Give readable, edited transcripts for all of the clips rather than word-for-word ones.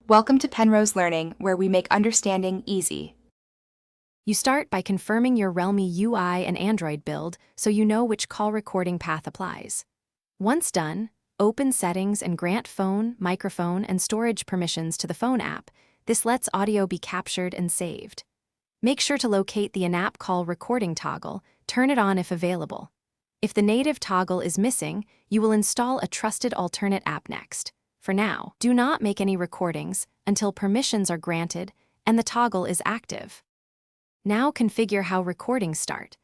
Welcome to Penrose Learning, where we make understanding easy. You start by confirming your Realme UI and Android build so you know which call recording path applies. Once done, open Settings and grant phone, microphone, and storage permissions to the phone app. This lets audio be captured and saved. Make sure to locate the in-app call recording toggle, turn it on if available. If the native toggle is missing, you will install a trusted alternate app next. For now, do not make any recordings until permissions are granted and the toggle is active. Now configure how recordings start.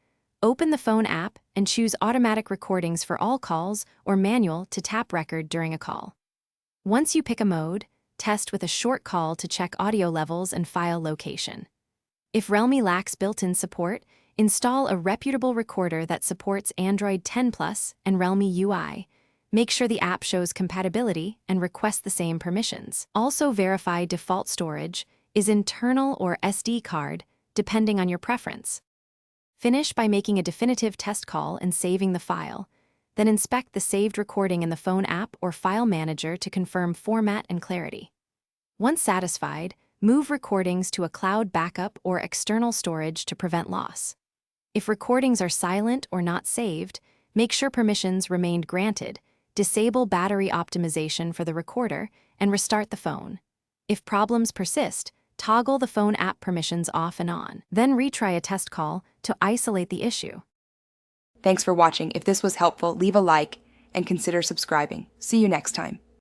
Open the phone app and choose automatic recordings for all calls or manual to tap record during a call. Once you pick a mode, test with a short call to check audio levels and file location. If Realme lacks built-in support, install a reputable recorder that supports Android 10 Plus and Realme UI. Make sure the app shows compatibility and request the same permissions. Also verify default storage is internal or SD card, depending on your preference. Finish by making a definitive test call and saving the file. Then inspect the saved recording in the phone app or file manager to confirm format and clarity. Once satisfied, move recordings to a cloud backup or external storage to prevent loss. If recordings are silent or not saved, make sure permissions remained granted, disable battery optimization for the recorder, and restart the phone. If problems persist, toggle the phone app permissions off and on. Then retry a test call to isolate the issue. Thanks for watching. If this was helpful, leave a like and consider subscribing. See you next time.